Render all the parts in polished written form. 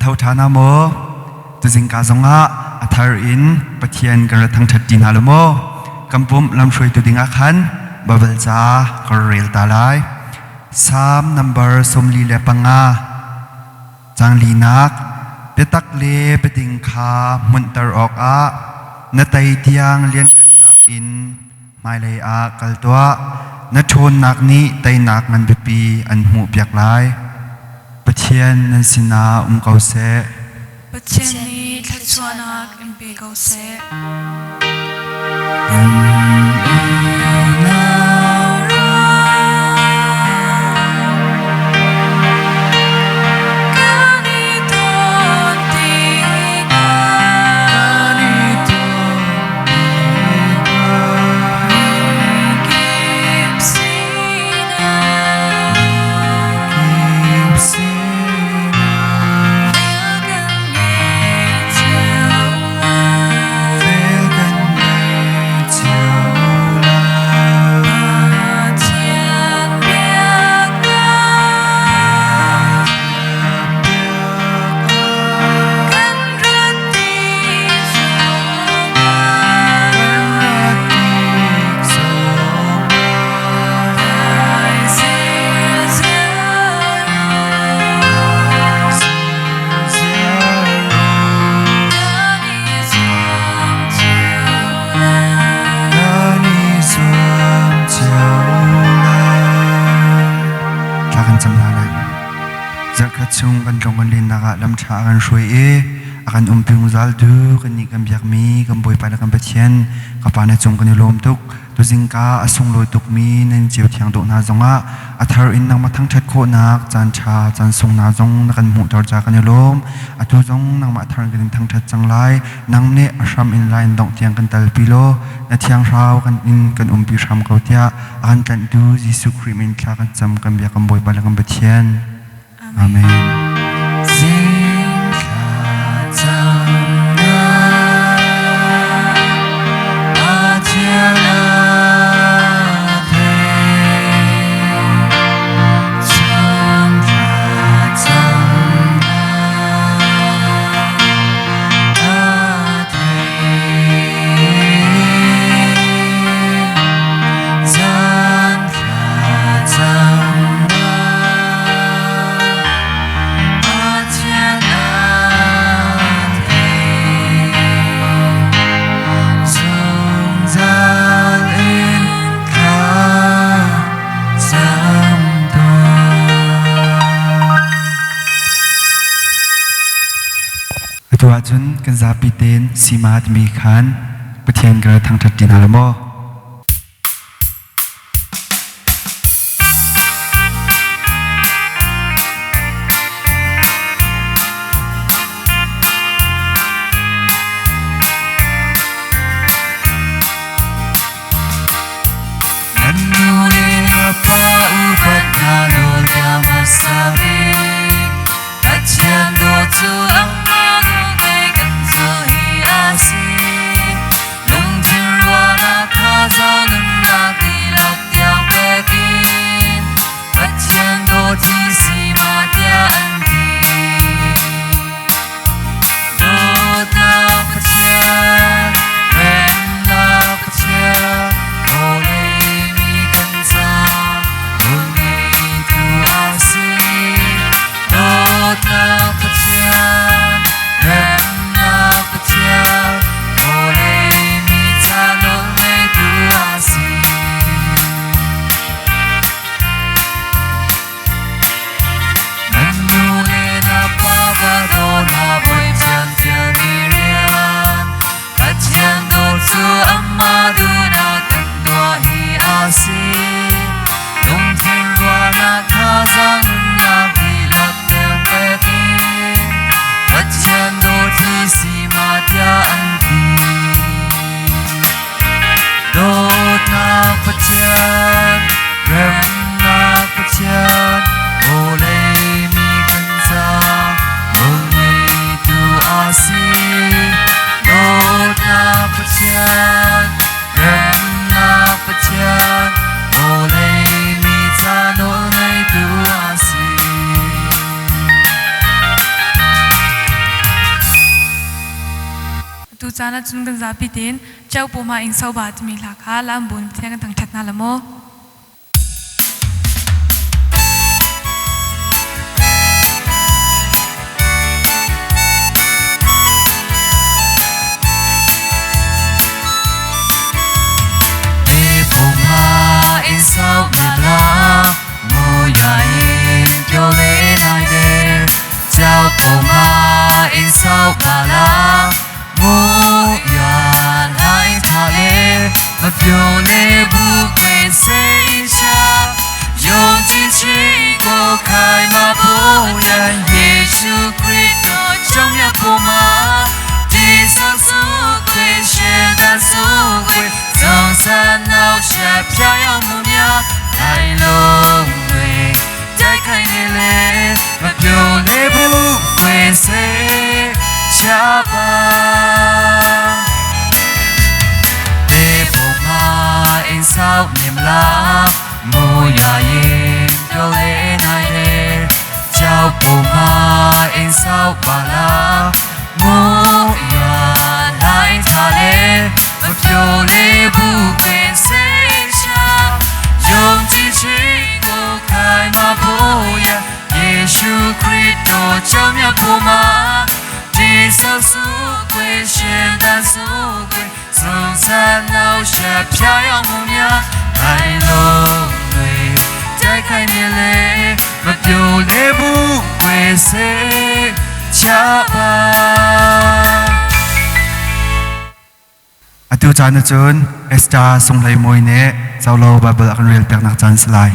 thâu thà na mô tu dinh ca zong a athar in pathian kan thang that tin halamo kampum lam shroi tu ding a khan babel cha karel talai sam number somli le panga changli nak petak le peting kha muntar ok a na tai tiang lian ngan nak in mai le a kaltwa na thon nak ni tai nak ngan bepi an mu piak lai pathian nan sina kau se pathian ni thachwanak in pe kau se chung kan trong kan lin naga lam cha kan shui e akan umping zal du kan ni kan biak mi kan boy pada kan pathian kapana chung kan lom tuk tu jingka asung loi tuk mi nen jiu thiang do na zonga athar in nang mathang that kho nak chan cha chan sung na zong na kan mu tor cha kan lom atu zong nang ma thar kan thang that chang lai nang ne asham in line dong thiang kan tal pilo na thiang rao kan in kan umpi sham kau tia akan kan du jisu krimin thla kan cham kan biak kan boy pada kan pathian Amen. Tua chun kan zapi ten simat mi khan pathian gar thang that tin halamo Nanune apa upat nalol kamasabi Pathian do chu ang Nung jirwana tu chana chung kan zapi tin chau poma ing sau ba mi la kha lam bun theng kan tang that na lamo sao đẹp la môi dài cho lễ này đê chào bầu ma in sao bà la môi dài hai thà lê mà phiêu lê bu quê xây cha dùng chi chi cô khai mà bố nhà Giêsu Christo trong nhà bố ma đi sang su quê xe đàn su quê dòng xa nào chạp cha yêu mù nhà đại lông người trái khai nê lê mà biểu lê bố quê xê cha ba đê bố ma in sao niềm la mô ya yên biểu lê này đê chào bố ma in sao bà la mô ya lại thà lê mà biểu lê bố quê xê cha dùng chi chi cô khai mà bố ya Giêsu Christo trong nhà bố ma đi sau su quê trên đàn su quê dòng xa nào chạp cha yêu mong nhà đại lông người trái khai nê lê mà biểu lê bố quê xê cha ba atu chana chun esta song lai moi ne zaulo bible akan real pek nak chan slai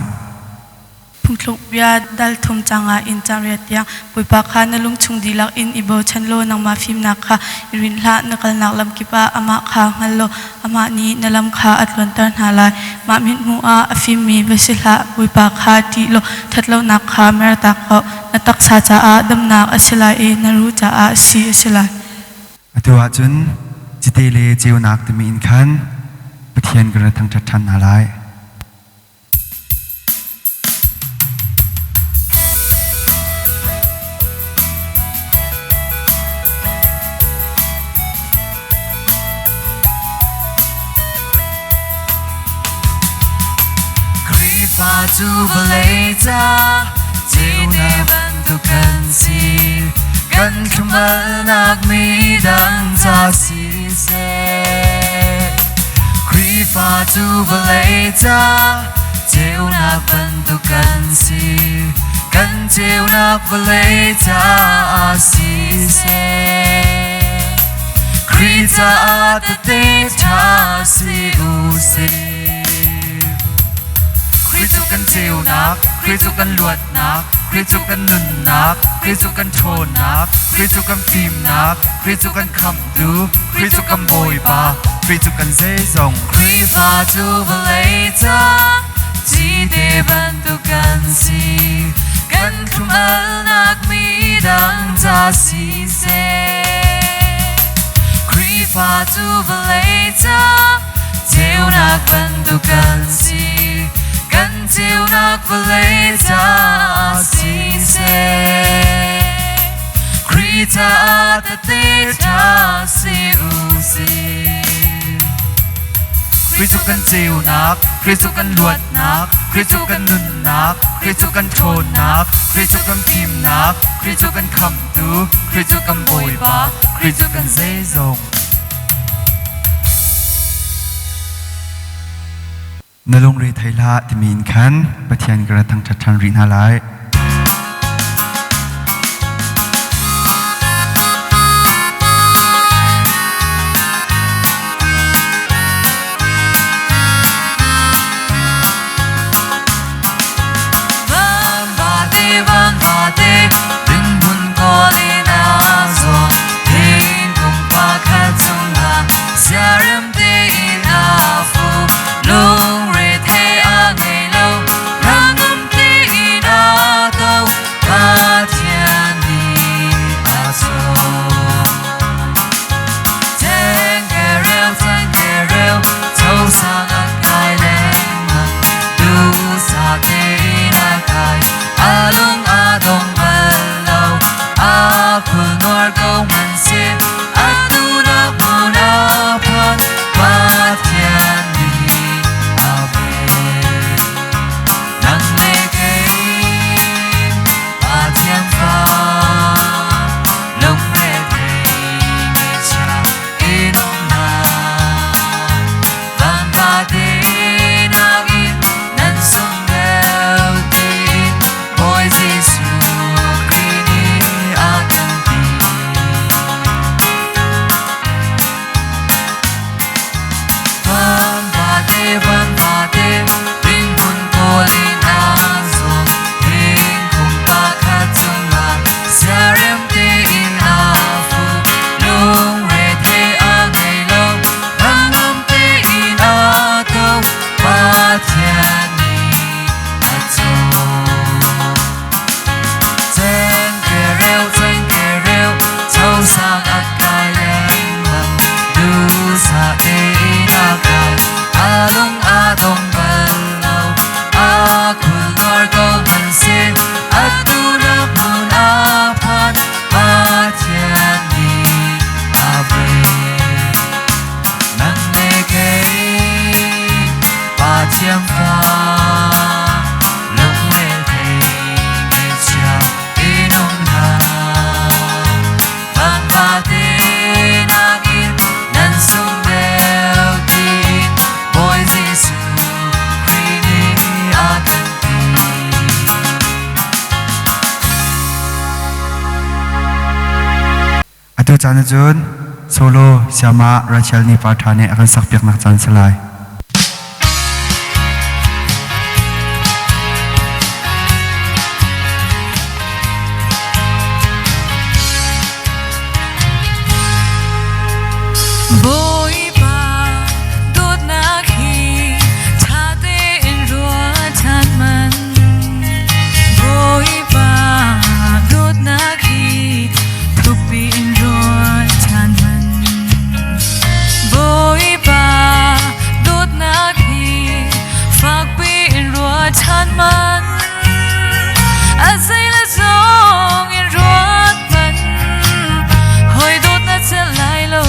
phungtluk bia dal thum changa in changria tiang puipa kha na lung chung dilak in ibo chanlo nang ma phim nak kha irin hla nakal nak lam kipa ama kha ngallo ama ni nalam kha atlon tar halai ma min mu a afim mi vesila puipa kha ti lo thatlo nak kha mer tak ko natak sa cha a dam nak asilai e naru cha a si asilai atu a chun chitele chiu nak temi in khan pathian gra thang that than halai Pha tu balay ta chiều nay vẫn tu cần si cần chung mơ nạc mi đang ta si se khi pha tu balay ta chiều nạc vẫn tu cần si cần chiều nạc balay ta si se khi ta te ta si u si Christu kan chiều nak, Christu kan luat nak, Christu kan nun nak, Christu kan thôn nak, Christu kan phim nak, Christu kan kham du, Christu kan bồi ba, Christu kan dễ dòng Christ pha tu balay ta, chỉ để ban tu kan si, kan khum al nak mi dang ta si se. Christ pha tu balay ta, chiều nak ban tu kan si. Cần chiều nạc và lấy ta si se Krita ta te ta si u si Christu kan chiều nạc Christu kan luat nạc Christu kan nun nạc Christu kan thôn nạc Christu kan phim nạc Christu kan kham tu Christu kan bồi ba Christu kan dễ dòng nalong ri thaila timin khan pathian gra thang that than rin halai van va te đừng buồn có đi na zo tin cùng pa khat sung ha siaram te ina fu long re the a ngày lâu rang âm te ina xiêm pha lúc mê thầy mê chào in ông hà vang pha tê nang in nan sung đeo tin bôi Giêsu Christ a cần atu chana chun solo siama Rachel ni pathane akan sakpiak nak chan salai Bôi ba đốt na khi cha tê in rùa chan man Bôi ba đốt na khi thục bi in rùa chan man Bôi ba đốt na khi phạc bi in rùa chan man a dây là dòng in rùa man hồi đốt na chân lại lâu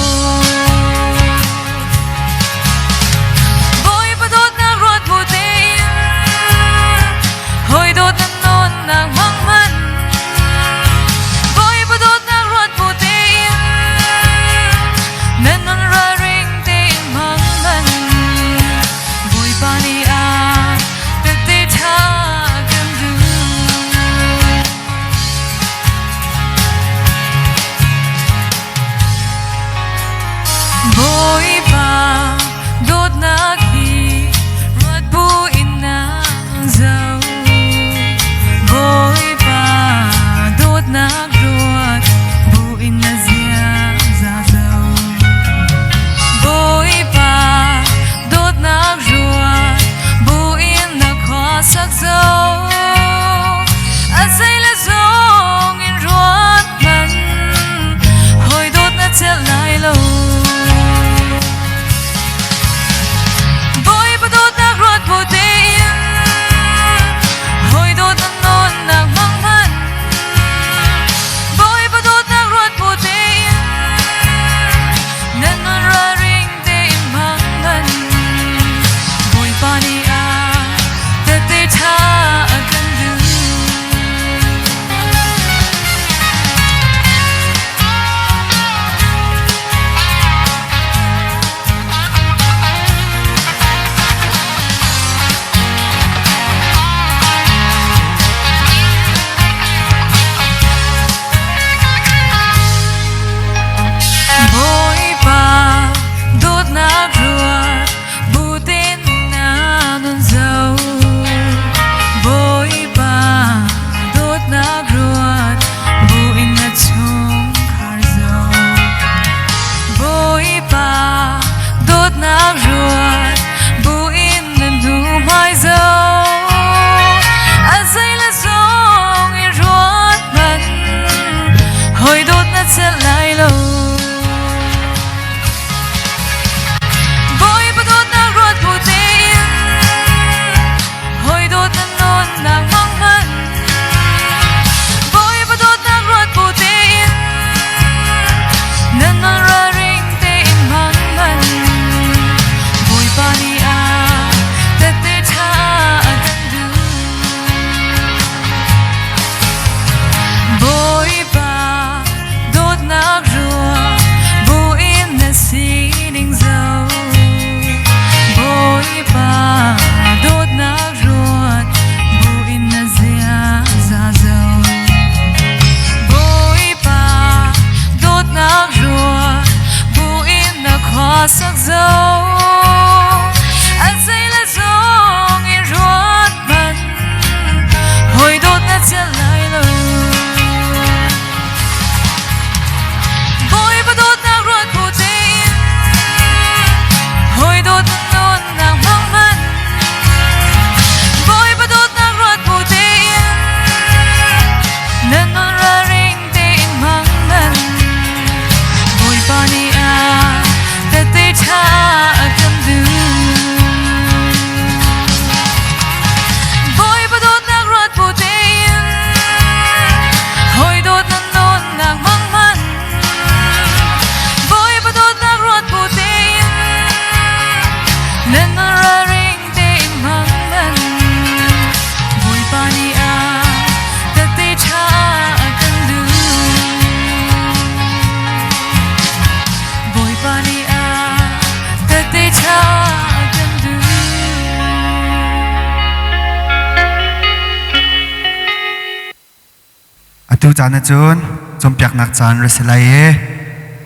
tu jana chun chompiak nak chan reselai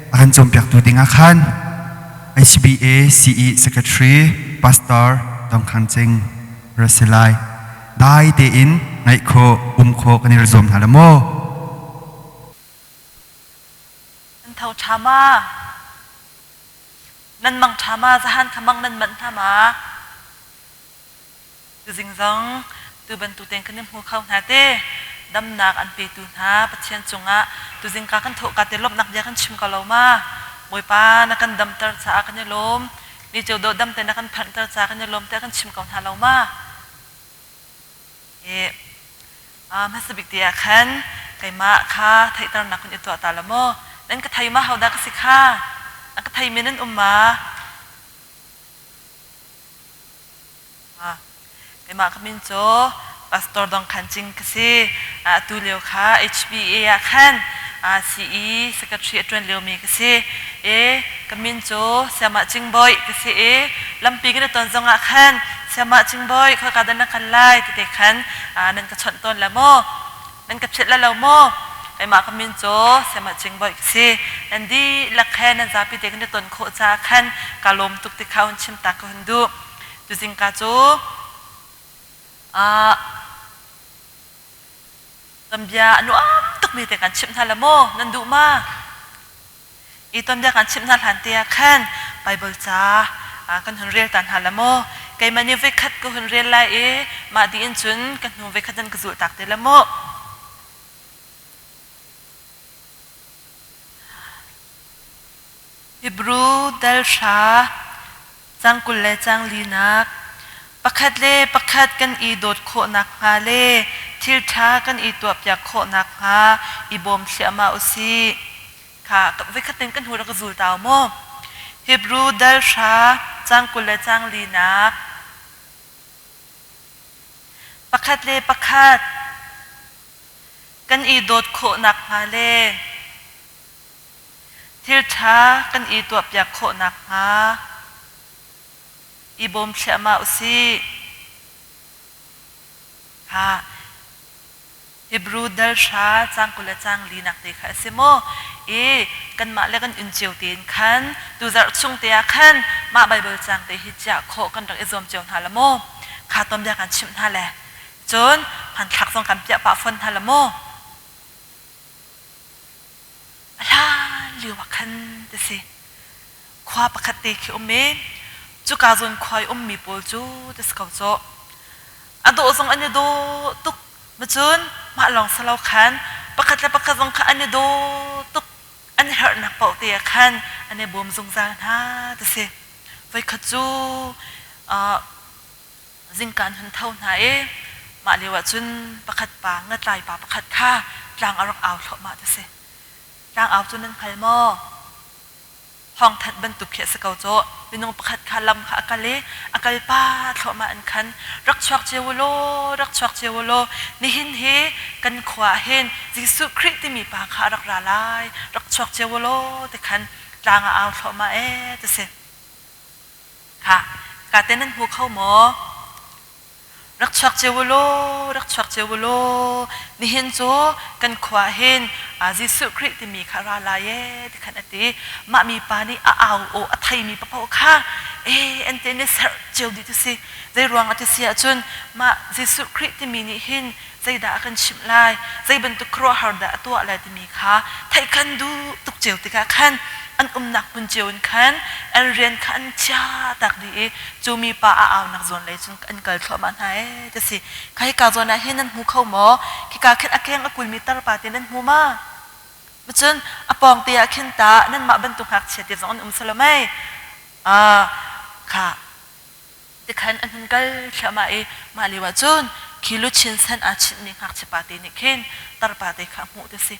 akan chompiak tu ding akhan HBA CE Secretary Pastor Dong Khanching reselai dai te in ngai kho kho kanir zom halamo thâu chama nan mang chama zahan khamang nan man thama tu jing zong tu ban tu teng kanim hu khau na te dam nak an pe tu na pathian chunga tu jing ka kan tho ka te lop nak ja kan chim ka lo ma moi pa na kan dam tar cha kan lom ni cheu do dam te na kan phan tar cha kan lom te kan chim ka na lo ma ma sabik tia khan kai ma kha thai tar na kun itu ta la mo nan ka thai ma hau da ka sikha an ka thai menen umma kai ma ka min cho pastor Dong Khanching kasi tu leo kha HBA ya khan CE secretary atwan leo mi kasi ka min cho sama ching boy kasi lampi ga ton zonga khan sama ching boy kha ka dan kan lai ti te khan nan ka chon ton la mo nan ka chet la lo mo ai ma ka min cho sama ching boy kasi nan di la khan nan za pi te kan ton kho cha khan ka lom tuk ti khaun chim ta ko hindu tu jing ka cho tambia anu tuk mi te kan chim thala mo nan du ma I tambia kan chim thal han tia khan bible cha kan hun rel tan hala mo kai mani ve khat ko hun rel lai ma di in chun kan nu ve khatan ka zul tak te la mo Hebrew dal sha chang kul le chang linak pakhat le pakhat kan I dot kho nak nga le thil tha kan I tuap ya kho nak nga I bom thliama usi kha ve khaten kan hura ka zul taw mo Hebrew dal sha chang kul le chang linak pakhat le pakhat kan I dot kho nak nga le thil tha kan I tuap ya kho nak nga I bom thliama usi ha Hebrew dal sha chang kula chang linak te kha simo kan ma le kan incheu tin khan tu zar chung te khan ma bible chang te hi cha kho kan rak ezom cheu hala mo kha tom ya kan chim tha le chon phan thak song kan pya pa phon thala mo ala liwa khan te se khwa pakhat te khi umme chu ka zon khwai mi pol chu te skau cho ado zong ane do tuk machun ma long salau khan pakhat la pakhat zong kha ane do tuk ane her na pau te khan ane bom zong za na te se vai khachu zingkan hun thau na ma lewa chun pakhat pa ngatlai pa pakhat kha tlang arak aw thlo ma te se tlang aw chun nan khal mo hong that ban tu khia sakau cho binong pakhat khalam kha akale akal pa thoma an khan rak chwak chewolo ni hin he kan khwa hen jisu christ mi pa kha rak ra lai rak chwak chewolo te khan tlanga aw thoma te se kha ka tenan hu khau mo rak chwak chewolo ni hin cho kan khwa hen jisu christ mi kha ra lai te khan ati ma mi pa ni aw o athai mi pa pau kha ante ne sar cheu di tu si zai ruang ati sia chun ma jisu christ mi ni hin zai da kan chim lai zai ban tu kro har da atwa lai ti mi kha thai kan du tuk cheu ti ka khan an nak pun cheun khan an rian khan cha tak di chu mi pa aw nak zon lai chun an kal thwa man hai te si khai ka zona hin an hu khau mo ki ka khet akeng akul mi tar pa te nan hu ma machun apong tia khin ta nan ma ban tu hak che te zon salamai kha te khan an kal thama ma liwa chun kilu chin san a chin ni hak che pa te ni khin tar pa te kha mu te si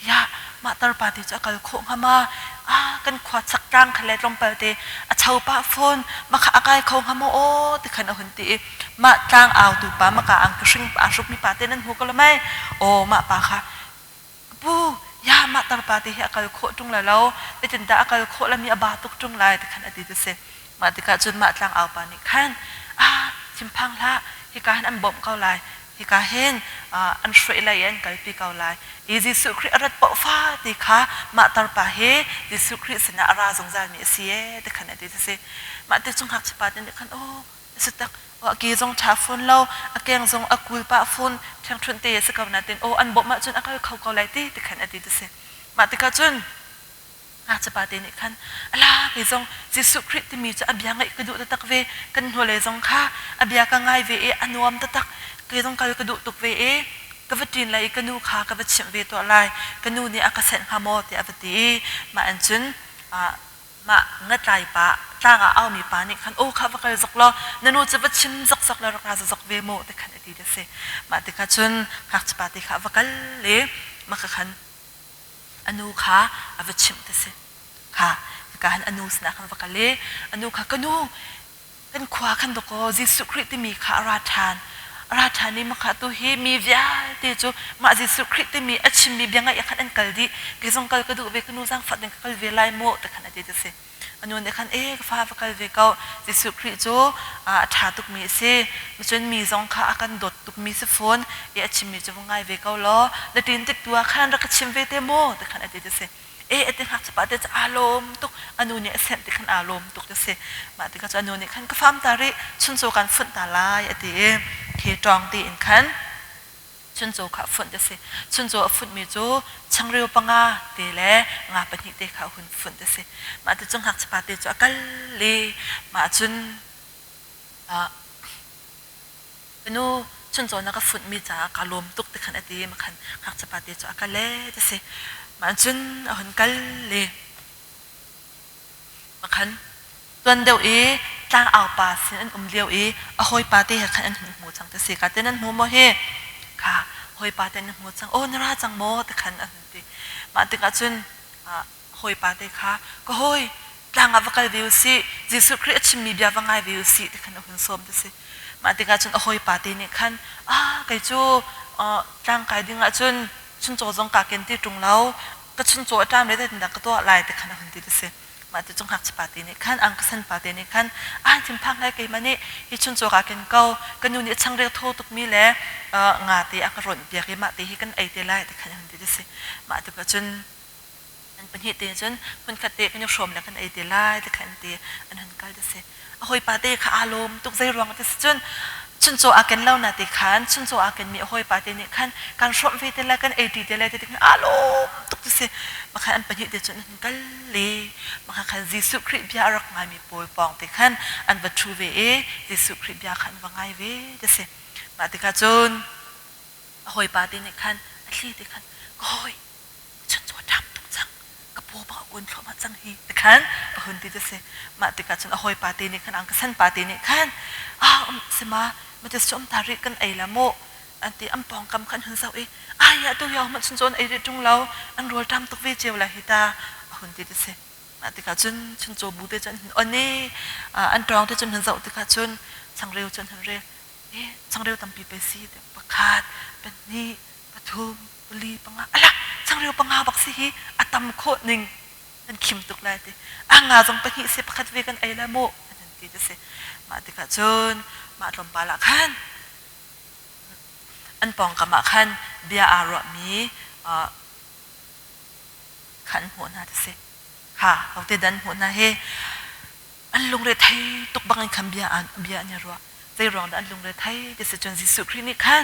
ya ma tar pa te cha kal kho hama kan khwa chak tang khale tlom pa te a chau pa phone ma kha akai kho hama o te khan a hun ti ma tang aw tu pa ma ka ang kring pa shuk mi pa te nan hu ko lamai o ma pa kha bu ya ma tar pa te akal kho tung la lo te tin da akal kho la mi aba tuk tung lai te khan ati te se ma te ka chun ma tlang aw pa ni khan chim phang la hi ka han an bom kau lai ที่กาเห็นอันช่วยอะไรยันกัลปีเกาไลยิสุคริอรัตปอฟ้าที่ขามาตาร์ปะเฮยิสุคริสนาราสงสารมีเสียแต่ขณะที่จะเสมาที่จงหักสปาร์ตันขันโอ้สุดตักว่ากีจงชาฟุนเราอาเกียงจงอากุลปะฟุนทางชนเตยสกาวนาตินโอ้อันบอกมาจนอาการเขาเกาไลตีแต่ขณะที่จะเสมาที่กาจนอาจจะปาเตนิคันอะไรกีจงยิสุคริสที่มีจะอับยังไงกระดูกตักเวกันหัวเลยจงข้าอับยากังไงเวอนุมตักกีจงกระดูกตุกเวกวัดจีนเลยกันนูขากวัดเฉียงเวตัวลายกันนูนี่อากาศเซนขโมยที่อวตีมาอันจุนมาเงดลายปะตั้งเอามีปานี่ขันโอ้ข้าว่ากันจักล้อนันูจะวัดชิมจักแล้วรักจะจักเวโมแต่ขันอดีตเสมาติกาจุนหักจะปาติข้าว่ากันเลยมาขันอนูขาวัดชิมเตเสค่ะการอนูสนะขันว่ากันเลยอนูขากันนูกันขวาขันตะโกยิสุคริสต์มีขาราชานราชานี่มาขัดตัวเฮมีวิญญาณจูมาจิสุคริสต์มีอัชมียังไงอยากขันกัลดีเกี่ยงกัลกระดูกเวกนูสังฟัดกัลเวลายโมแต่ขันอดีตเสอันนู้นเด็กขันฟ้ากัลเวกเอาจิสุคริสต์จูชาตุกมีเสมันจนมีสองขาอาการดดตุกมีสฟอนอัชมีจะว่าไงเวกเอาล้อแล้วตีนติดตัวขันรักชิมเวเตโมแต่ขันอดีตเสเติหักสปาเตจะอารมณ์ตุกอันนู้นเนี่ยเส้นติขันอารมณ์ตุกจะเสมาติกันอันนู้นเนี่ยขันก็ฟังตาริชุนโซกันฝุ่นตาลายติเทจองตีอินขันชุนโจขับฝุ่นจะเสชุนโจฝุ่นมีโจช่างเร็วปังอาตีแลงาปนิเตขาหุ่นฝุ่นจะเสมาติจงหักสปาเตจะกัลลีมาชุนเป็นนูชุนโจนักฝุ่นมีจากอารมณ์ตุกติขันอดีมาขันหักสปาเตจะกัลเลจะเสมาจุนหุ่นกัลเลยมาขันตัวเดียวตั้งเอาปาสินเดียวหอยปาเต้ขันอันหูจังแต่สิกาเต้นั้นหูโมเฮค่ะหอยปาเต้นั้นหูจังโอ้นราจังโมแต่ขันอันนี้มาถึงอาจุนหอยปาเต้ค่ะก็หอยตั้งเอาวักวิวสิยิสุคริสต์มีเบียวังไงวิวสิแต่ขันหุ่นสมแต่สิมาถึงอาจุนหอยปาเต้เนี่ยขันไก่จูตั้งไก่ดึงอาจุนชุนโจจงกาเกนที่ตรงเราก็ชุนโจจามเลยแต่ดักก็ตัวลายแต่ขณะคนที่จะเสมาจะจงหักสปาตินี่ขันอังกษันปาตินี่ขันจิมพังไงกี่มันนี่ที่ชุนโจกาเกนเก่ากันอยู่นี่ช่างเรียกโทษตุกมีแหละงาตีอักรนเบียร์มาตีให้กันไอเตลายแต่ขณะคนที่จะเสมาจะก็จนอันเป็นเหตุจนคนขัดเตะกันยกชมแล้วกันไอเตลายแต่ขณะเตะอันนั้นก็จะเสหอยปาเต้ขาอารมณ์ตุกใจร้องแต่จนชุนโจอากันเล่านาติขันชุนโจอากันมีหอยปาเตนี่ขันการชมวิเตลกันไอดีเตลายแต่ขันอารมณ์ตุกจะเสมาขันอันเป็นเหตุจนนั้นก็เลยมาขันยิสุคริสต์ยารักงานมีป่วยปองแต่ขันอันวัตถุเวยิสุคริสต์ยาขันว่าไงเวจะเสมาติกาจนหอยปาเตนี่ขันอันนี้ติขันหอยชุนโจดำตุกจังกระโปรงบางคนเขามาจังฮีแต่ขันคนที่จะเสมาติกาจนหอยปาเตนี่ขันอังกษันปาเตนี่ขันสมามันจะชมทาริกันไอละโมอันที่อันปองกำคันหุ่นเสาอยาตัวยองมันชุนโจนไอเรื่องเราอันรัวดำตุกเวเจียวละฮิตาหุ่นที่จะเสมาติกาจุนชุนโจบูเตจนอันนี้อันตรองที่จนหุ่นเสาติกาจุนช่างเร็วจนหุ่นเร็วช่างเร็วตำปีไปซีแต่ประคาดเป็นนี่ปทุมบุรีปังงาอะไรช่างเร็วปังงาบักซีฮีอัตมโคหนึ่งนั่นขิมตุกไล่ติงาจงไปหิเสประคาดเวกันไอละโมอันที่จะเสมาติกาจุนมาลมปาละขันอันปองกำมาขันเบียอารมมีขันหัวหน้าเสค่ะเอาแต่ดันหัวหน้าเฮอันลงเรือไทยตกบังอันคำเบียเนี่ยรัวใจร้องอันลงเรือไทยจะเสจนยิสุคริสต์ขัน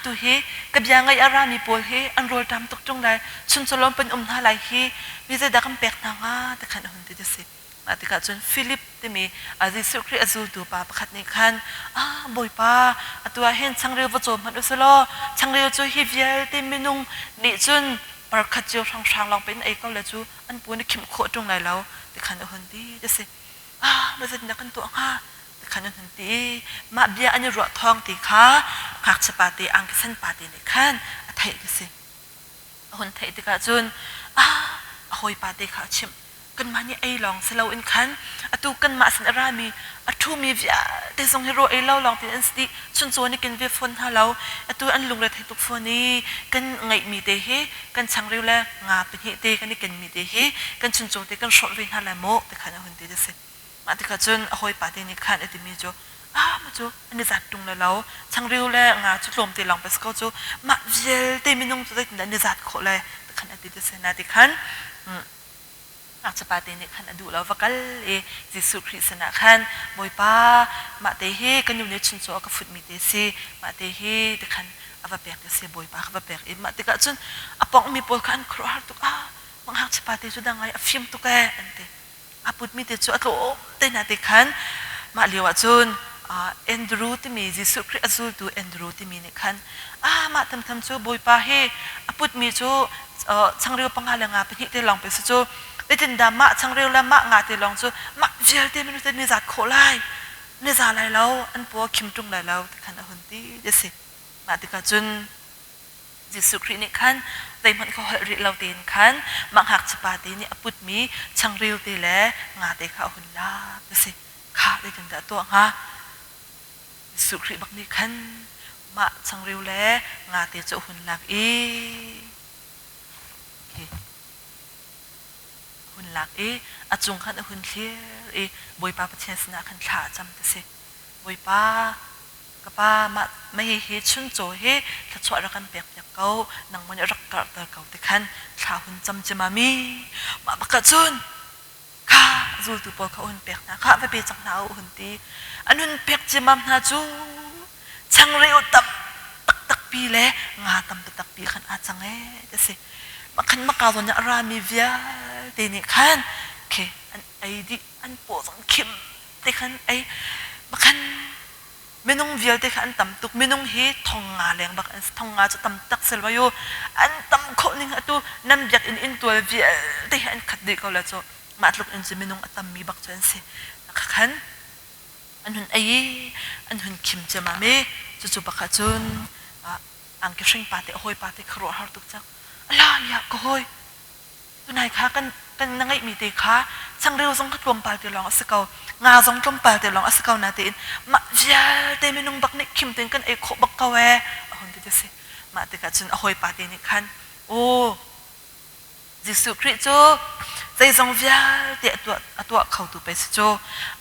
ตัวเฮกับยังไงอารามีป่วยเฮอันรัวดำตกจงได้ชุนสลอมเป็นท่าไหลเฮวิจัยดักแปลกนางแต่ขันหุ่นที่จะเสมาติกาจนฟิลิปที่มียิสุคริสต์อาจูดูปาประคัดในขันบ่อยปาตัวเห็นช่างเรือวัจจุมันอุสโลช่างเรือจูฮิวิเอลที่มีนุ่งนี่จนประคัดเจียวช่างลองเป็นไอ้เกาเลยจูอันปูนี่ขิมโคตรงไหนแล้วแต่ขันหุ่นที่จะเสไม่ใช่นักกันตัวแต่ขันหุ่นที่มาเบียอันนี้รัวทองตีขาหักสปาตีอังกษันปาตีในขันไทยจะเสหุ่นไทยติกาจนหอยปาตีขาชิมกันมาเนี่ยไอ้ลองสลาวอินขันตูกันมาสันรามีทูมีวิอาแต่ทรงฮีโร่ไอ้เล่าลองเป็นอันสติชุนโซนี่กันเวฟอนฮาเราตูอันลุงเรทให้ตุกฟอนี่กันไงมีเตะกันช่างเร็วแล้วงาเป็นเหตุกันนี่กันมีเตะกันชุนโซเตกันชอบวินฮาลาโมแต่ขันหุ่นเตะเสมาที่ขันจนหอยปาเตนี่ขันไอ้ที่มีโจ มาจูอันนี้จัดตรงแล้วช่างเร็วแล้วงาจุดลมตีลองไปสกอจูมาเจลเตมินงจุดได้อันนี้จัดโคเลยแต่ขันอดีตเสนาติขันอาจจะปาเตนี่ขันอดูแล้วว่ากันจิสุคริสนะขันบอยป้ามาเตเฮกันอยู่ในชุนโจกับฟุตมีเตซีมาเตเฮแต่ขันอาว่าเปียกเตซีบอยป้าอาว่าเปียกมาเตกะจุนอปองมีปอลขันครัวตุกมังหักจะปาเตจุดังไงฟิมตุกอันเตอาปุตมีเตจูอัตโลเตนาติขันมาเลียวจุนเอ็นดรูที่มีจิสุคริสจูดูเอ็นดรูที่มีนี่ขันมาทำจูบอยป้าเฮอาปุตมีจูช่างเรียวปังงาเลงาเป็นที่เตลองไปสิจูได้จินดามะช่างเร็วแล้วมะงาเตลองจูมะเจลเตมินุเตนิจัดโคไลนิจัดไรแล้วอันปัวคิมจุงไรแล้วที่ขันหุ่นตีเดสิมาติกาจุนจิสุครินิขันแต่มันเขาเรียเราเตียนขันมังหักสปาเตนี่อปุตมีช่างเร็วเตแลงาเตเขาหุ่นลาเดสิข้าได้จินดาตัวงาจิสุคริบักนี่ขันมะช่างเร็วแลงาเตจะหุ่นลาหุ่นหลักอาจุงขันหุ่นเลี้ยบอยป้าประเทศนาขันขาจำแต่สิบอยป้ากับป้ามาไม่เฮชุนโจเฮถ้าชวดรักกันเปียกเก่านังมันรักกันแต่เก่าแต่ขันขาหุ่นจำจะมามีมาบักจุนข้าจูตุปอลเขาหุ่นเปียกนะข้าไปจังหนาวหุ่นตีอันหุ่นเปียกจะมาหน้าจูช่างเร็วตักปีเลยงาตักปีขันอาจังแต่สิมาขันมากาวนเนี่ยรามีเวียเดนี่ขันเคอันไอดิอันปวดสังคิมเดขันไอบักขันไม่น้องเวียเดขันต่ำตุกไม่น้องเฮทองงาแรงบักอันทองงาจะต่ำตักเซลวายูอันต่ำคนนึงตัวน้ำยักอินตัวเวียเดขันขัดเด็กเขาแล้วจ้ะมาลุกอินจะไม่น้องต่ำมีบักจวนสินักขันอันหุ่นไออันหุ่นคิมจะมาเมจู่ๆบักจุนอังเกชิงปาเตโฮยปาเตครัวฮาร์ตุกจักลาอยากก็โฮยตัวนายค้ากันนั่งไอมีเตค้าช่างเร็วส่งขัดลมปาเตลองอสเกางาส่งลมปาเตลองอสเกานาเตนมาเจ้าเตมินุงบักนิคิมเตนกันไอโคบักกาเวคนที่จะสิมาเตกัดจนโฮยปาเตนิคันโอ้จิสุคริโจใจส่งเวียเตตัวเขาตัวไปสิโจ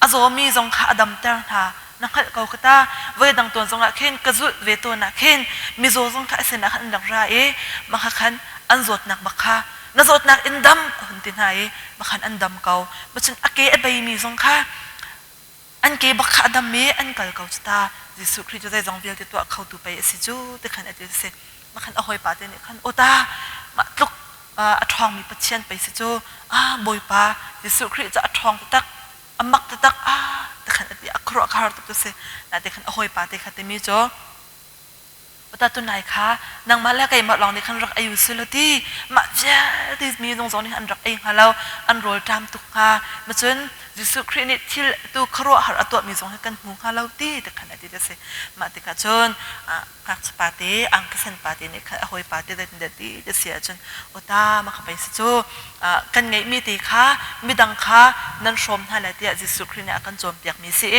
อาโซมีส่งข้าดำเตอร์ท่านักขัดเกาขตาเวดังตัวส่งละเข็นกระจุดเวตัวนักเข็นมีโซส่งข้าเสนักขันดังไรมาขันอันจดนักบักข้าน่าจดนักอินดัมหุ่นตินไห้มาขันอันดัมเกามาฉันอเกะใบมีส่งข้าอันเกบักข้าดัมมีอันเกาเกาสตาจิสุคริจะได้ส่งเวียตัวเขาตัวไปสิจูแต่ขันอดีตเสมาขันเอาหอยปาเตนี่ขันโอตามาลุกอัดทองมีปัจเจียนไปสิจูบอยปาจิสุคริจะอัดทองตักมักตักแต่ขันอดีตอักขระขาร์ตุตัวเสน่าแต่ขันเอาหอยปาเตขันเตมีจูว่าแต่ตัวนายคะนางมาแล้วไก่มาลองในขันรักอายุสุดที่มาเจ้าที่มีตรงสองนี่อันรักเองฮะเราอันโรยตามตุกฮะมาจนจิสุครินิที่ตัวครัวหาตัวมีสองให้กันหูฮะเราที่แต่ขณะที่จะเสมาติกาจนกักสปาเตอังกษันปาเตนี่ค่ะหอยปาเตเด็ดเด็ดที่จะเสียจนโอตามาขับไปสิจูกันไงมีตีค่ะมีดังค่ะนั่นชมฮะแล้วที่จิสุคริเนี่ยกันโจมเปียกมีสิ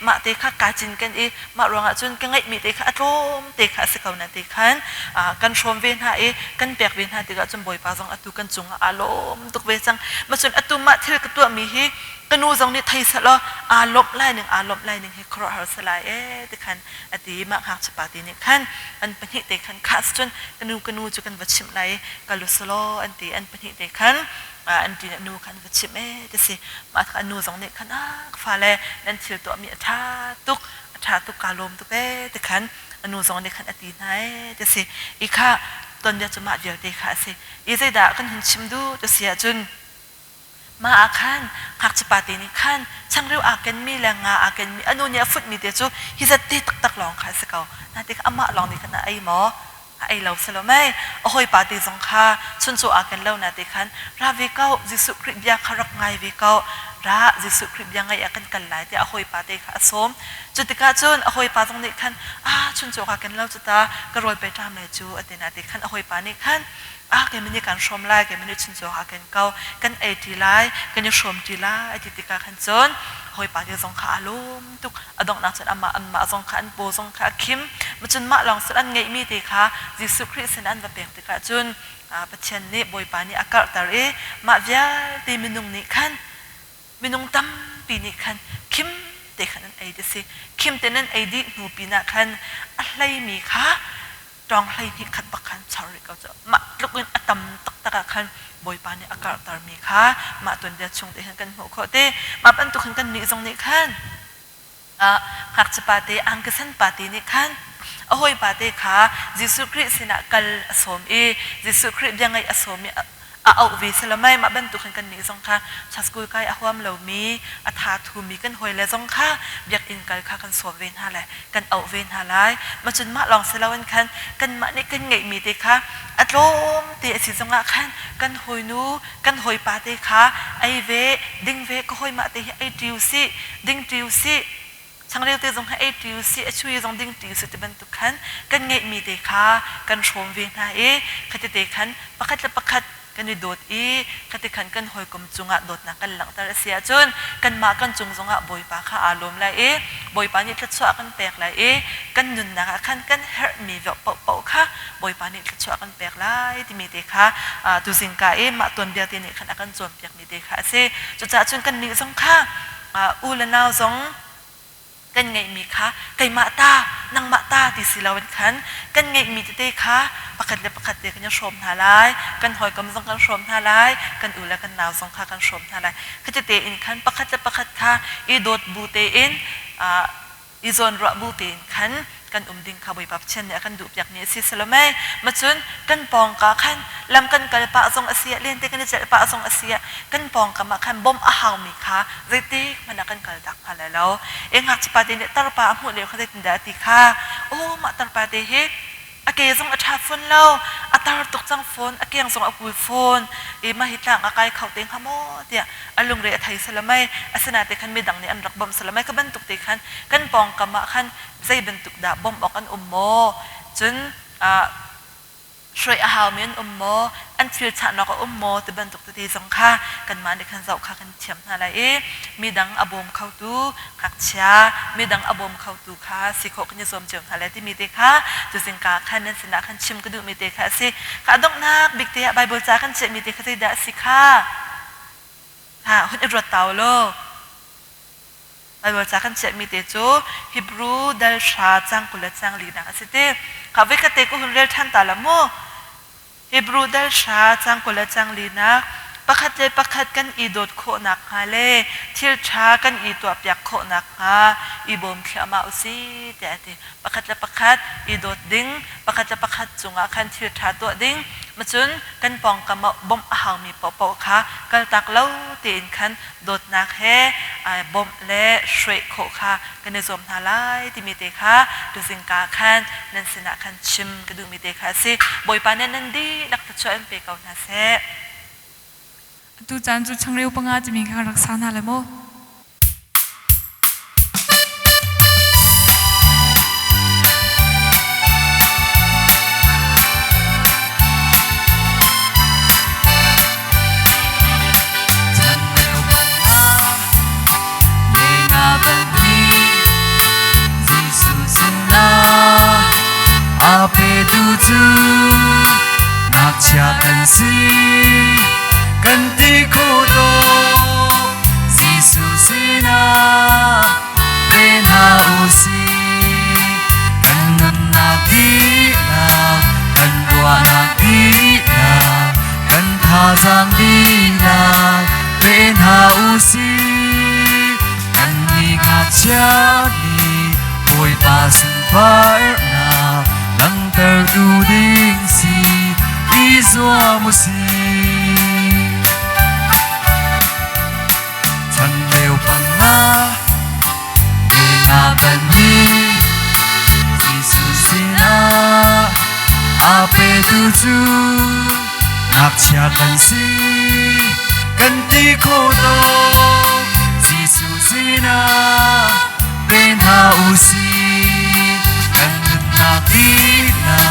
มาตีค่ะกาจินกันมารวงจนกันไงมีตีค่ะอารมณ์ตีค่ะสเขานาตีขันกันชมเวียนหากันเปียกเวียนหาตีก็จนบ่อยปาจังอตุกันจุงอารมณ์ตุกเวจังมาจนอตุมาเทกตัวมีฮีกันนูจังนี่ไทยสละอารมณ์ไล่หนึ่งอารมณ์ไล่หนึ่งให้ครอหาสลายตีขันอดีมาหักสปาตีนี่ขันอันเป็นหิตีขันคัสจนกันนูจุกันวัชิมไลกันลุสโลอันตีอันเป็นหิตีขันอันตีนูขันวัชิมแต่สิมาขันนูจังนี่ขันฟ้าแลนั่นถือตัวมีท่าตุกกาลมตุกแต่ขันอนุสองเด็กขันอดีตไหนจะสิอีกค่ะตอนเดียวจะมาเดียวเด็กค่ะสิอีใจด่ากันเห็นชิมดูจะเสียจนมาอาคันหักจะปาตีนี่ขันช่างเรียวอากันมีแรงงาอากันมีอนุเนี่ยฟุตมีเดียวจูฮิจะตีตักลองค่ะสเกานาทีอามาลองนี่ขันไอหมอไอเราสโลไม่โอ้ยปาตีสงค่ะชนโซอากันเล่านาทีขันราวิเก้าจิสุคริบยาคารักไงวิเก้าราจิสุคริบยังไงอากันกันหลายแต่โอ้ยปาตีค่ะสมจุดที่การจนโอ้ยปาตรงนี้ขันชนโซอากันเล่าจุดตากระโดดไปตามเลยจูอันนี้นาทีขันโอ้ยปานี่ขันแกมันนี่การชมไล่แกมันนี่ชนโซอากันเก้ากันไอทีไล่กันยังชมทีไล่ไอที่การขันจนโอ้ยปาตีสงค่ะลุมตุกอดองนักจนอามาสงค่ะอันโบสงค่ะคิมมันจนมาลองสุดอันไงมีตีค่ะจิสุคริสนันแบบเปียกตีการจนปัจเจนนี่บอยปานี่อากาศตารีมาเวียตีมินุงนี่ขันมินุงตั้มปีนี่ขันคิม เตขันนั้นไอ้ดิสิคิมเตนั้นไอ้ดิหนูปีนักขันอะไรมีค่ะตรองอะไรที่ขัดปักขันชาวริกเขาจะมาลูกเงินอตมตักตะขันบอยปานเนี่ยอากาศตารมีค่ะมาตัวเดียชงเตขันกันหัวข้อเตมาเป็นตัวขันกันนี่ตรงนี้ขันขักจะปาเตอังกฤษปาเตนี่ขันโอ้ยปาเตค่ะยิสุคริสต์นักกัลอสมยิสุคริสต์ยังไงอสมเอาวิสละไม่มาเป็นตัวกันนี้สงค่ะชัสกุยไกอความเหล่ามีอัฐาทูมีกันหอยและสงค่ะอยากอินกันค่ะกันสวมเวนหาเลยกันเอาเวนหาไลมาจนมาลองเสลวันคันกันมาเนี่ยกันไงมีเตค่ะอัดลมเตะสิสงะคันกันหอยนูกันหอยปาเตค่ะไอเวดิ้งเวก็หอยมาเตะไอดิวซีดิ้งดิวซีช่างเรียกเตะสงให้ไอดิวซีช่วยสงดิ้งดิวซีจะเป็นตุกคันกันไงมีเตะค่ะกันชมเวนหาขัดเตะคันประคัดจะประคัดกันโดดคติขันกันหอยกลมจุงะโดดนักกันหลังตาเสียจนกันมากันจุงจงะบอยปาข้าอารมณ์ไรบอยปานี่ทัดชัวกันแปลกไรกันนุนนักขันกันเฮร์มีแบบเป่าค่ะบอยปานี่ทัดชัวกันแปลกไรที่มีเด็กค่ะตุสิงกามาตัวเดียวที่นี่ขันกันจวนเปียกมีเด็กค่ะเสจุดจ่าจนกันนี่สงค่ะอูละนาวสงกันไงมีค่ะไก่มาตานางมาตาที่สิลาวันขันกันไงมีเตะค่ะประคัดเลยประคัดเด็กกันจะชมทาลายกันหอยก็ไม่ต้องกันชมทาลายกันอูและกันหนาวสงค่ะกันชมทาลายเขาจะเตะอินขันประคัดเลยประคัดค่ะอีโดดบูเตอินอีโซนระบูเตอินขันกันดิ่งขบวยปับเช่นเนี่ยกันดูอยากเนี่ยสิสละไม่มาจนกันปองกะขันลำกันกะปะทรงอาเซียเล่นเตกันจะปะทรงอาเซียกันปองกะมาขันบ่มอาหาวมีค่ะเรติมันกันกะดักพาแล้วเองหักสปาเตเนี่ยตาปะหมดเลยเขาได้ติดดาติค่ะโอ้มาตาปะเตเฮอาเกยส่งอัฐฟอนเราอัตราตกจังฟอนอาเกยส่งอักุยฟอนมาหิตลังอากายเขาเต็งขโมดเนี่ยอลุงเรียไทยสละไม่อาสนาเตขันไม่ดังเนี่ยอันรักบ่มสละไม่ก็บันตุกเตขันกันปองกะมาขันใจบันตุกดาบ่มออกอันโมจนช่วยอาหารมีอันโมอันฟิลชานอกโมที่บันตุกตีสังค่ะกันมาในขันเจ้าค่ะกันเฉียมอะไรมีดังอบมเข้าตูขักเชียมีดังอบมเข้าตูค่ะสิโคกันจะสวมเจียมอะไรที่มีเตค่ะจุดสิงกาขันนั้นสินะขันชิมก็ดูมีเตค่ะสิข้าดอกนักบิ๊กเตะใบบัวจ้าขันเจมีเตค่ะที่ด่าสิค่ะหุ่นรถเต่าโลใบบัวจ้าขันเจมีเตจูฮิบรูดัลชาจังกุลจังลีนักสิเตข้าวิกเตกุหุ่นเรียท่านตาละโมฮิบรูดัลชาจังกุลจังลีนักประคัดเลยประคัดกันอีโดดโคนักฮาเล่ทิลชากันอีตัวเปียกโคนักฮาอีบอมเขียมาอุซีแต่ที่ประคัดเลยประคัดอีโดดดิ้งประคัดเลยประคัดจุงอาคันทิลชาตัวดิ้งมาจนกันปองกันมาบอมอาหารมีปอปอค่ะกันตักเล่าตีนคันโดดนักเฮบอมเล่ช่วยโคค่ะกันในสมทาลายที่มีเตค่ะดูสิงกาคันนั่นสินะคันชิมกันดูมีเตค่ะสิบอยปานนั่นดีนักตะช่วยเปกเอาหน้าเสตูจันจูช่างเร็วปังอาจะมีการรักษาหน้าเลยโม阿贝杜祖，那恰根西。กันที่คู่โตสิสุสินาเป็นหาอุสีกันนันนาดีลากันรัวนาดีลากันทาจังดีลาเป็นหาอุสีกันนี่งาชาดีโอยปาสุบาร์นาลังเตอร์ดูดิ้งสีอีซัวมุสีben ni Jesus ina ape tuju nak chia kan si kan ti ko do Jesus ina ben ha usi kan na di na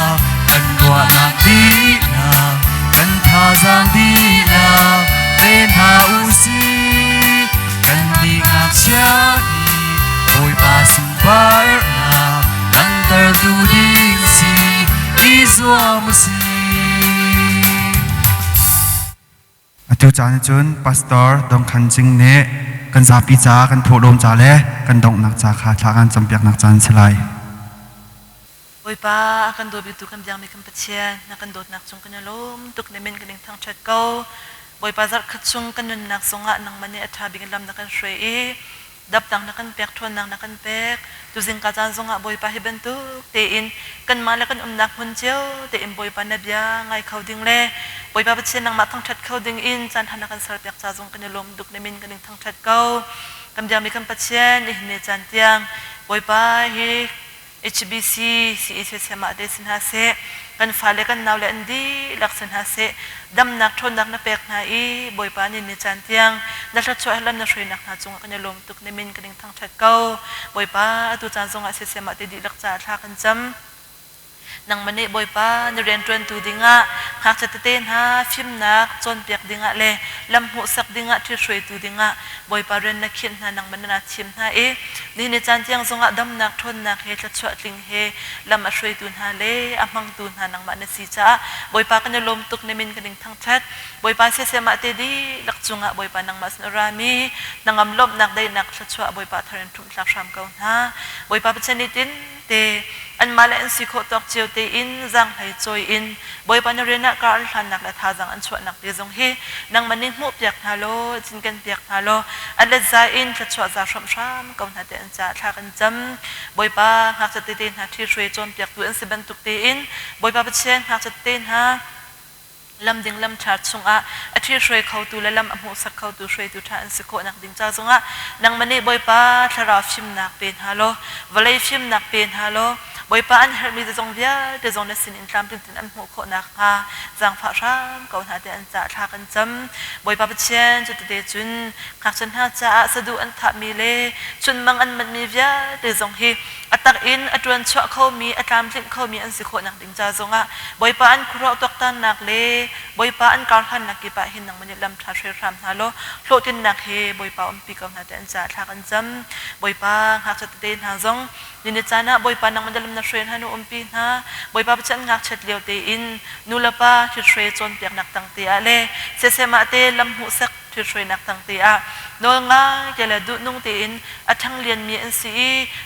kan wa na di na kan tha jang di na ben ha usi kan ni nak chia ôi bà xin phải nào nắng tơ du đi si đi xua một si อาจารย์จุนพาสตอร์ดงคันจิงเน่กัน กันซาปีจ้ากันโพดมจ้าเล่กันดงนักจ้าขาทากันจำเปียกนักจันสลาย Oi pa akan do bitu kan biang mi kan patien nakan dot nak chung kan lom tuk ne men kan thang chat ko boi pa zar khat chung kan nak songa nang mani atha bing lam nakan shwe e dap tang nakan pek thon nang nakan pek tu jing ka jan songa boi pa heben tu te in kan mala kan nak hun cheu te in boi pa na bia ngai khau ding le boi pa patien nang ma thang chat khau ding in chan han nakan sar pek cha jong kan lom tuk ne men kan thang chat ko kan biang mi kan patien ni ne chan tiang boi pa hi HBC CEC sema desin hase kan fale kan nawle andi laksan hase dam nak thon nak na pek na I boi pa ni chan tiang na tha chwa lam na shrei nak na chung kan lom tuk ne min kan thang that ko boi pa tu chan zonga se sema te di lakcha tha kan cham nang mani boi pa ni ren tren tu dinga hak chat ten ha phim nak chon pek dinga le lam hu sak dinga thi shrei tu dinga boi pa ren na khin na nang man na chim na e ni chan tiang zonga dam nak thon nak he tha chwa tling he lam a shrei tu na le amang tu na nang ma na si cha boi pa kan lom tuk ne min kan thang that boi pa se sema te di lak chunga boi pa nang mas na rami nang am lom nak dai nak tha chwa boi pa tharen thum tlak sham ko na boi pa chani tin te an mala an sikho tok cheu te in zang hai choi in boi pa na rena kar hlan nak la tha jang an chwa nak te jong hi nang maning mu piak halo chin kan piak halo an le za in tha chwa za sham sham ko na te an cha tha kan jam boi pa hak cha te ten ha thi shwe chon piak tu an se ban tuk te in boi pa chen hak cha ten ha lam ding lam chat sunga athi shwe khau tu la lam amu sak khau tu shwe tu tha an sikho nak ding cha sunga nang mani boi pa thara phim nak pen halo valai phim nak pen halo boi pa an her mi de zong via de zong na sin in tlam tin an mu kho nak ha jang pha ram ko na te an cha tha kan cham boi pa chen chu te chun khak chen ha cha sadu an tha mi le chun mang an man mi via de zong hi atak in atron chwa kho mi atlam tin kho mi an sikho nak ding cha zonga boi pa an khro tok tan nak le boi pa an kar han nak ki pa hin nang mani lam tha shre ram halo thlo tin nak he boi pa pi kam na te an cha tha kan cham boi pa hak cha te na zong ni chana boi pa nang mandalam na shren hanu umpi na boi pa chan ngak chat leo te in nulapa thi shre chon piak nak tang te ale se sema te lam hu sak thi shre nak tang te a no nga kela du nung te in athang lian mi an si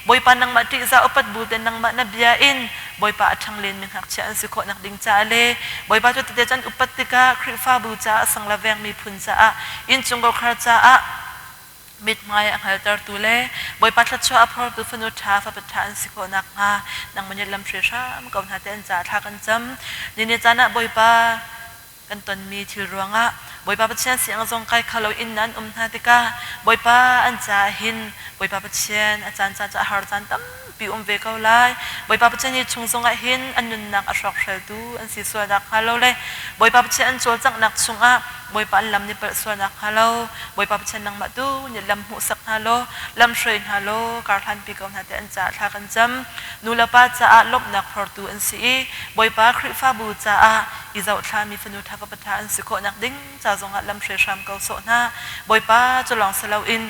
boi pa nang ma ti za opat bu te nang ma na bia in boi pa athang len min hak cha an si kho nak ding cha ale boi pa chu te chan upat ti ka khri fa bu cha sang la veng mi phun cha a in chung go khar cha a mit mai ang halter tu le boi patla chwa aphor tu fanu tha fa pathan sikho nak nga nang mani lam shre sham ko na ten cha tha kan cham ni ne chana boi pa kan ton mi thil ruanga boi pa pathian siang zong kai khalo in nan na tika boi pa an cha hin boi pa pathian a chan cha cha har chan tam pi ve ko lai boi pa pathian ni chung zong a hin an nun nak a shok shel tu an si so dak khalo le boi pa pathian chol chang nak chunga boi pa lam ni per so nak halo boi pa chen nang ma tu ni lam hu sak halo lam shrein halo kar than pi ko na te an cha tha kan cham nula pa cha a lop nak phor tu an si boi pa khri fa bu cha a i zau tha mi fanu tha ka pa tha an si ko nak ding cha zong a lam shre sham ko so na boi pa cholong selo in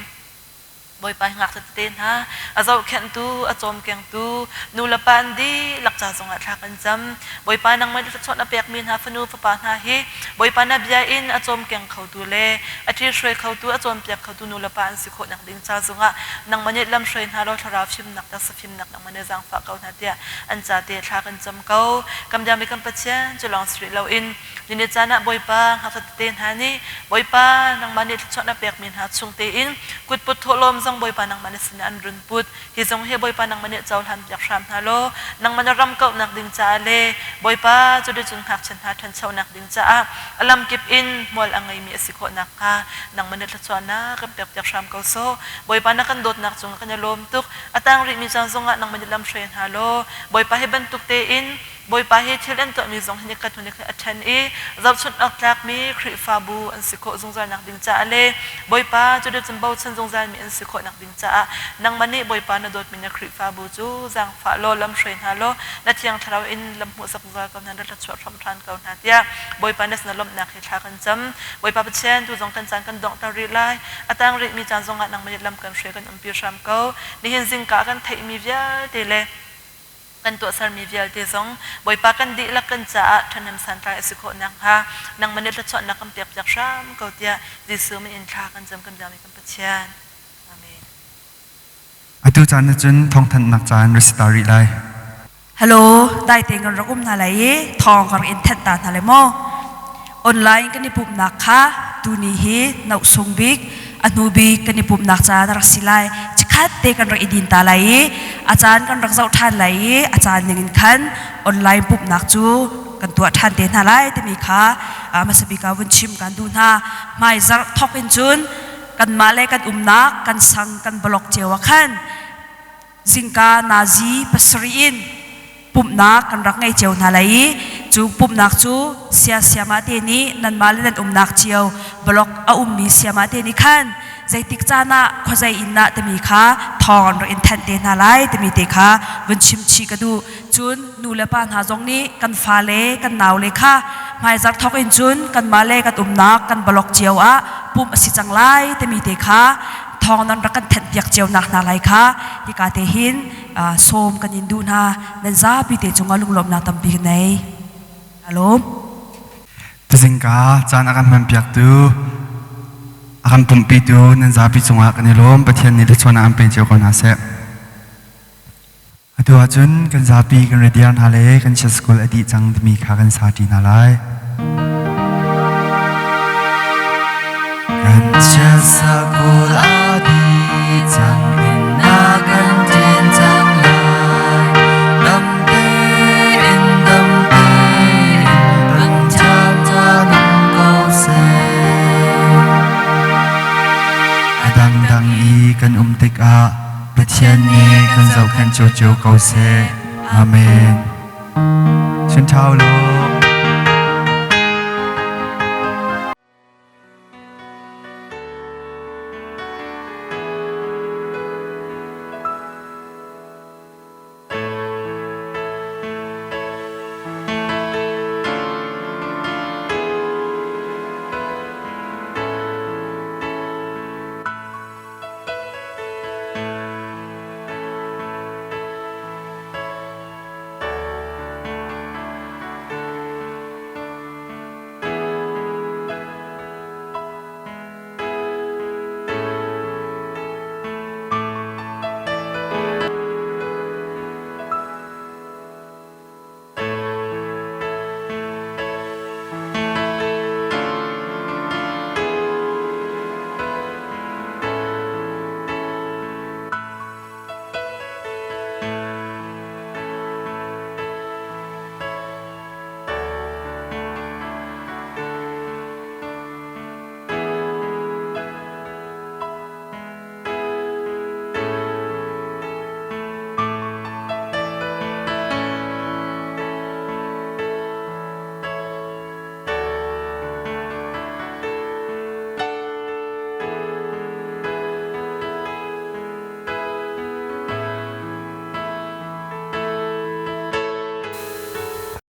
boi pa ngak ten ha azau khen tu achom keng tu nula pan di lakcha zonga thla kan cham boi pa nang mai chot na pek min ha fanu pa na hi boi pa na bia in achom keng khau tu le athi shre khau tu achom pek khau tu nula pan si kho nak ding cha zonga nang mani lam shrein ha lo thara phim nak ta sa phim nak nang mani jang fa kau na tia an cha te thla kan cham kau kam jam kam pachen cholong sri lo in ni chana boi pa ha ten ha ni boi pa nang mani chot na pek min ha chung te in kut put tholom boi pa nang manis na anrun put hi zong he boi pa nang mani chawl han yak sham halo nang manaram kau nak ding cha le boi pa chu de chung hak chen ha than chau nak ding cha alam kip in mol angai mi asikho nak ka nang mani la chwana ka pek yak sham kau so boi pa na kan dot nak chung kan lom tuk atang ri mi chang zonga nang mani lam shren halo boi pa he ban tuk te in boi pa he thilen to mi zong ni ka thuni ka athan e zau chut ak tlak mi khri fa bu an sikho zong zar nak ding cha le boi pa chu de chambau chen zong zar mi an sikho nak ding cha nang mani boi pa na dot mi na khri fa bu chu jang fa lo lam shrein halo na thiang tharau in lam hu sak zar ka na la chwa tham than ka na tia boi pa nas na lom na khi tha kan cham boi pa chen tu zong kan chang kan dong ta ri lai atang ri mi chan zong nang mani lam kan shre kan umpi sham ko ni hin jing ka kan thai mi via te le kan to sar mi vial te zong boi pa kan di la kan cha thanam san ta sikho nang ha nang mani la chwa na kam pek jak sham ko tia jisu mi in tha kan jam kan jam kan pachian อตุจานจุนทองทันนักจานริสตาริไล ฮัลโหลได้เต็งกันรักนาไหลทองกันอินเทนตาทะเลโมออนไลน์กันนี่ปุ่มนักค่ะดูนี่ฮีนักส่งบิกอนุบิกกันนี่ปุ่มนักจานรักสิไลจะคัดเตกันรักอิดินตาไหลอาจารย์กันรักเจ้าท่านไหลอาจารย์ยังขันออนไลน์ปุ่มนักจูกันตัวท่านเดินหาไหลแต่มีค่ะมาสบิกาวันชิมกันดูนะไม่จะทอกเป็นจุนกันมาเลกันนักกันสังกันบล็อกเจวขันซิงกานาซีปัสรีอินปุ่มนักกันรักไงเจียวนาไลจูปุ่มนักจูเสียมาเตนี้นันมาเลนันนักเจียวบล็อกมีเสียมาเตนี้ขันใจติกจานะขวใจอินนะแต่มีค่ะทองเราอินเทนเตนาไลแต่มีเตค่ะวันชิมชีกดูจุนนูเลปานหาจงนี้กันฟ้าเลกันหนาวเลยค่ะไม่จักทอกอินจุนกันมาเลกันนักกันบล็อกเจียวปุ่มอสิจังไลแต่มีเตค่ะทองนั้นรักกันเทนเปียกเจียวนักนาไลค่ะที่กาเตหินโสมกันยินดูนะนันซาปีเตจงอาลุงลมนาตัมปีกันไหนฮัลโหลตุสิงกาจานอาการมันเปียกตูอาการปุ่มปีตูนันซาปีจงอากันนี่ลมประเทศนี้ได้ชวนอันเป็นเจียวกันอาเซะตัวจุนกันซาปีกันเรียนฮาเลกันเชสกุลอดีจังมีขากันสาดีนาไลกันเชสกุลอดีจังอินนากันเจนจังไลดำเตอินดำเตดังชาจานังเกาเซดังอีกันติกอาประเทศนี้กันเจ้าขันโจโจเกาเซอาเมนฉันเท่าโล